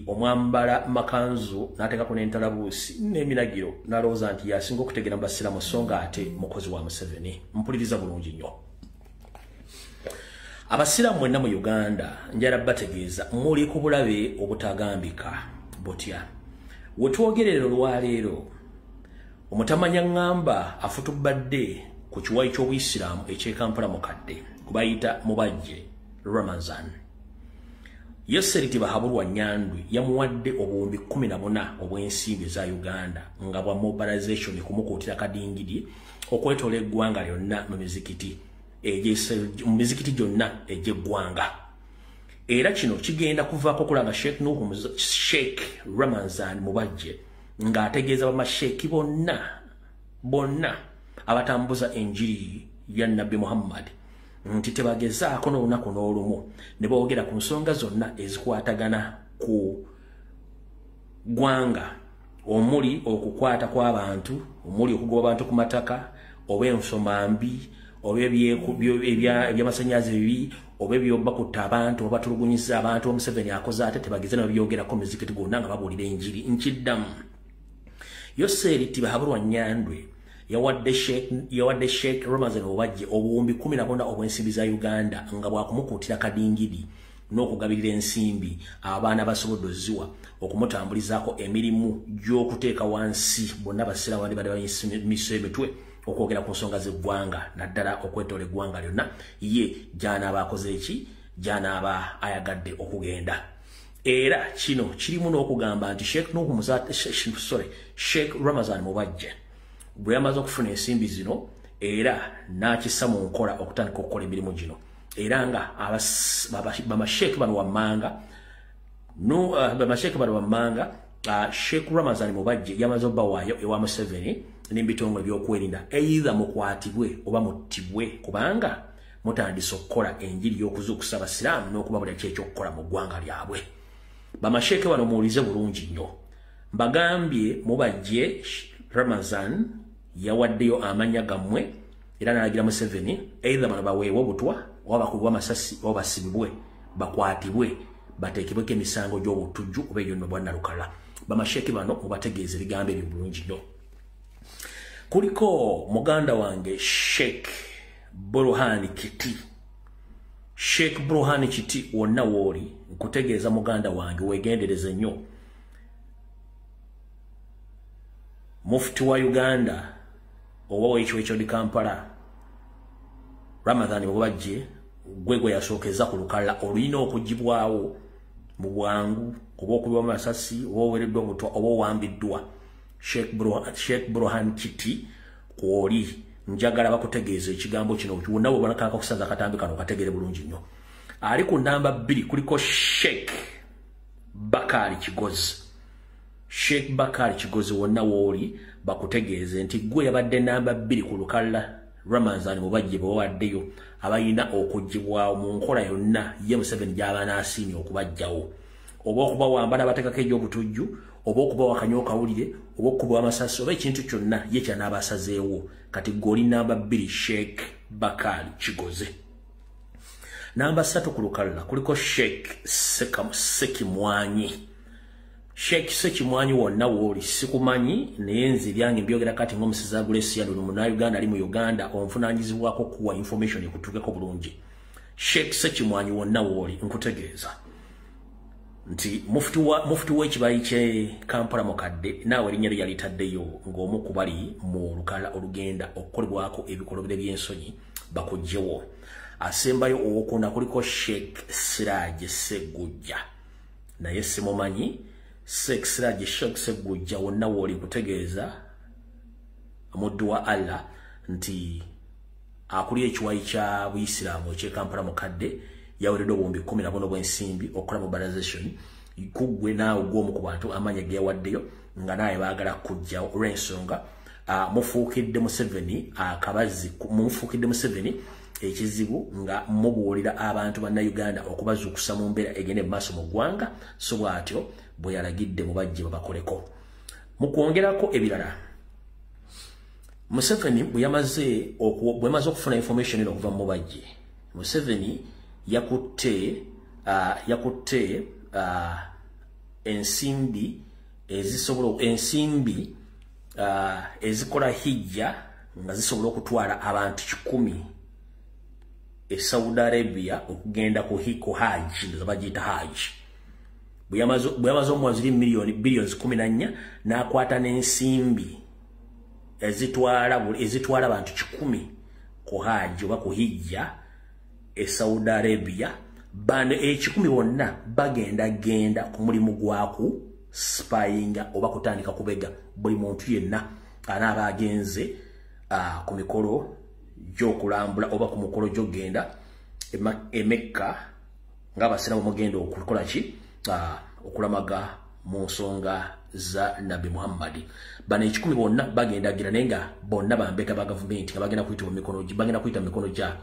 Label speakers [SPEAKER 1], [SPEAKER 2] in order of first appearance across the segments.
[SPEAKER 1] omwambala makanzu n'ateekako n'entalabuusi n'eminagiro n'alowooza nti yasinga okutegera mu basiraamu so nga ate mukozi wa Museveni. Mpuliriza bulungi nnyo. Abasiraamu mwenna mu Uganda njala bategeeza muli ku bulabe obutagambika butya. We twogerera olwaleero omutamanya ngamba afutubadde ku kiwayi ky'Obuyisiraamu eky'e Kampala mukadde kubayita Mubajje Ramazan. Yoseriti Bahabulwa Nyandwi yamuwadde obuwumbi 14 obw'ensimbi za Uganda nga bwa mobilization kumukuutira kadingidi okwetoola eggwanga lyonna mu mizikiti gyonna egy'eggwanga. Era kino kigenda kuvaako kulanga Sheikh Ramazan Mubajje ng'ategeeza bamasheeki bonna abatambuza enjiri ya Nabbi Muhammad nti tebagezaako n'olunaku n'olumu ne boogera ku nsonga zonna ezikwatagana ku gwanga, omuli okukwata kw'abantu, omuli okugoba abantu ku mataka, oba ensoma mbi, oba ebyamasannyalaze bibi, oba ebyobba kutta abantu, oba batulugunyisa abantu. Museveni akoze ate tebageze na byogerako mu mizikiti gonna nga babuulira enjiri. Nkiddamu Yoseriti Bahabulwa Nyandwi yawadde Sheikh Ramazan Mubajje obuwumbi 14 obw'ensimbi za Uganda nga bwakumukuutira kadingidi n'okugabirira ensimbi abaana basoboddoziwa okumutambulizaako emirimu gy'okuteeka wansi bonna basiraamu bali bamiso emitwe okwogera ku nsonga z'eggwanga naddala okwetoola eggwanga lyonna. Ye gy'anaaba akoze eki, gy'anaaba ayagadde okugenda. Era kino kirimu n'okugamba nti Sheikh Ramazan Mubajje bwe yamaze okufuna ensimbi zino era n'akissa mu nkola okutandika okukola emirimu gino, era nga bamasheeki bano wammanga Sheikh Ramazan Mubajje yamaze obbawaayo ewa Museveni n'ebitongole by'okwerinda either mukwatibwe oba muttibwe kubanga mutandise okukola enjiri y'okuzuukusa abasiraamu n'okubabulira ki ekyokukola mu ggwanga lyabwe. Bamasheeki bano muwulize bulungi nnyo. Mbagambye Mubajje Ramazan yawaddeyo amanya gammwe era n'alagira Museveni either bano baweebwe obutwa oba bakubibwe amasasi oba basibibwe bakwatibwe bateekebweko emisango gy'obutujju oba ebyonna bwannalukala. Bamasheeki bano mubategeeze ebigambo ebyo bulungi nnyo. Kuliko muganda wange Sheikh Burhan Kiti. Sheikh Burhan Kiti wonna wooli nkutegeeza muganda wange weegendereze nnyo. Mufti wa Uganda oba w'ekiweekyo di Kampala Ramadhan Mubajje gwe yasookeza ku lukalala oluyina okugibwawo mu bwangu oba okubibwa amasasi oba oweereddwa obutwa oba owambiddwa. Sheikh Burhan Kiti kwoli njagala bakutegeeza ekigambo kino wonna bwe banakaka okusaza akatambi kano kategere bulungi nnyo. Ali ku namba 2 kuliko Sheikh Bakari Kigozi. Sheikh Bakari Kigozi wonna wooli bakutegeeze nti gwe yabadde namba 2 ku lukalala Ramazan Mubajje bawaddeyo abayina okugibwawo mu nkola yonna ye Museveni gy'abaana asiimye okubajjawo, oba okubawambala abateekako egy'obutujju, oba okubawakanya okawulire, oba okukuba amasasi, oba ekintu kyonna ye kyanaaba asazeewo. Kati goli namba 2 Sheikh Bakari Kigozi. Namba 3 ku lukalala kuliko Sheikh Sekimwanyi. Sheikh Sekimwanyi wonna wooli sikumanyi naye nze byange mbyogera kati ng'omusizi Agulesi Yadulu Munnayuganda ali mu Uganda onvunaanyizibwako kuwa information ekutuukeko bulungi. Sheikh Sekimwanyi wonna wooli nkutegeeza nti mufti w'ekibayi ky'e Kampala mukadde naawe erinnya lye yalitaddeyo ng'omu ku bali mu lukalala olugenda okukolebwako ebikolobero by'ensonyi bakuggyewo. Asembayo owokuna kuliko Sheikh Siraje Segujja naye simumanyi. Sheikh Siraje Segujja wonna wooli kutegeeza muddu wa Allah nti akuli ekiwayi kya Buyisiraamu eky'e Kampala mukadde yaweereddwa obuwumbi 14 obw'ensimbi okukola mobilization. Kuggwe naawe gw'omu ku bantu amanya ge yawaddeyo nga naye baagala kujjawo olw'ensonga mufuukidde Museveni akabazi, mumufuukidde Museveni ekizibu nga mubuulira abantu bannayuganda okubazuukusa mu mbeera egende mu maaso mu ggwanga, so bw'atyo bwe yalagidde Mubajje babakoleko. Mu kwongerako ebirala, Museveni bwe yamaze okufuna information eno okuva mu Mubajje, Museveni yakutte ensimbi ezikola hijja nga zisobola okutwala abantu 100 Saudi Arabia okugenda ku Hajj zabagita Hajj buyamazo omwaziri billions 14 nakwata n'ensimbi ezitwala abantu 10 ku Hajj oba ku hijja Saudi Arabia bano 10 bonna bagenda ku mulimu gwaku spyinga oba kutandika kubega buli muntu yenna anaaba agenze ku mikolo gy'okulambula oba ku mukolo gy'ogenda Mecca ng'abasiraamu mugenda okukola ki okulamaga mu nsonga za Nabi Muhammad. Bano 10 bonna bagendagira naye nga bonna bambeka ba gavumenti nga bagenda kuyita mikono gya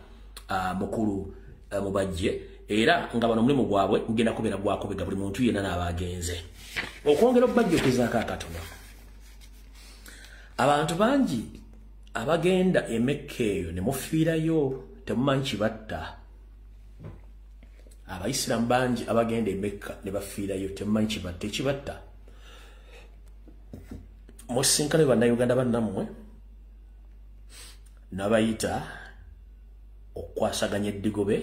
[SPEAKER 1] mukulu mubajje era nga bano mulimu gwabwe gugenda kubeera gwakubega buli muntu yenna n'abagenze. Okwongera okubajjukizaako akatono, abantu bangi abagenda Mecca eyo ne mufiirayo temumanyi kibatta. Abayisiraamu bangi abagenda Mecca ne bafiirayo temumanyi kibatta. Musinkane bannayuganda bannammwe nabayita okwasaganya eddigobe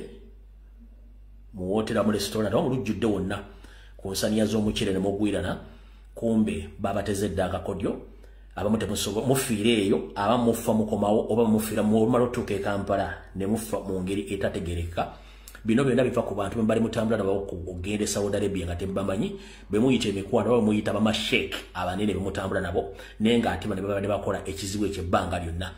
[SPEAKER 1] mu wotera mu restaurant oba mu lujjudde wonna ku nsaniya z'omukire ne mugwirana kumbe babatezedde akakodyo abamu mufiire eyo abamu mufa mukomawo oba mufiira mu malotuuka e Kampala ne mufa mu ngeri etategereka. Bino byonna biva ku bantu bali mutambula nabo okugenda Saudi Arabia nga tebamanyi be muyita emikwano oba muyita bamashek abanene be mutambula nabo naye nga ate ne bakola ekizibu eky'ebbanga lyonna.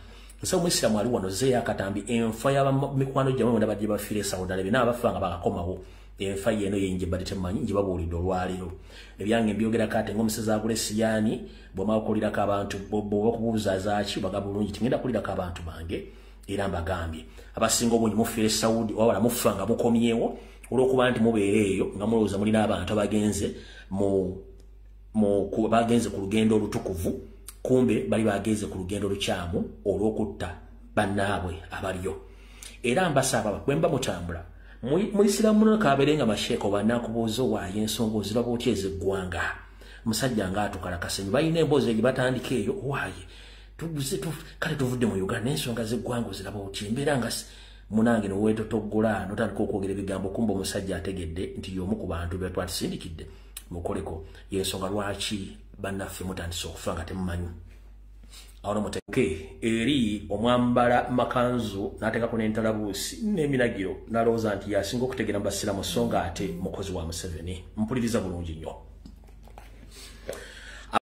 [SPEAKER 1] So Muislamu ali wano zeya akatambi enfa y'abamikwano gyamwe bonna badde bafiire Saudi Arabia n'abafa nga bakakomawo enfa yeno yenje badde temanyi nje babuulidde olwaleero. Ebyange mbyogera kate ng'omusezi agule siyani bw'amakolirako abantu bw'okubuuza zaaki baga bulungi tingenda kulirako abantu bange era mbagambye abasinga obungi mufiire Saudi wabala mufa nga mukomyewo olw'okuba nti mubeera eyo nga mulowooza mulina abantu abagenze bagenze ku lugendo olutukuvu kumbe bali bagenze ku lugendo lukyamu olw'okutta bannaabwe abaliyo. Era mbasaba bwe mba mutambula muisiraamu muno kabeerenga masheeko bannakubuuza waayo ensonga oziraba otya ez'eggwanga musajja ng'atukala kasenyi balina emboozi gye batandika eyo waaye kale tuvudde mu Uganda n'ensonga z'eggwanga oziraba otya embeera nga munange noweetotoggola notandika okwogera ebigambo kumba omusajja ategedde nti y'omu ku bantu be twatusindikidde mukoleko y'ensonga lwaki bannaffe mutandise okufa nga temumanyi. Awo muteke eri omwambala makanzu n'ateekako n'entalabuusi n'eminagiro n'alowooza nti yasinga okutegeera mu basiraamu so nga ate mukozi wa Museveni. Mpuliriza bulungi nnyo.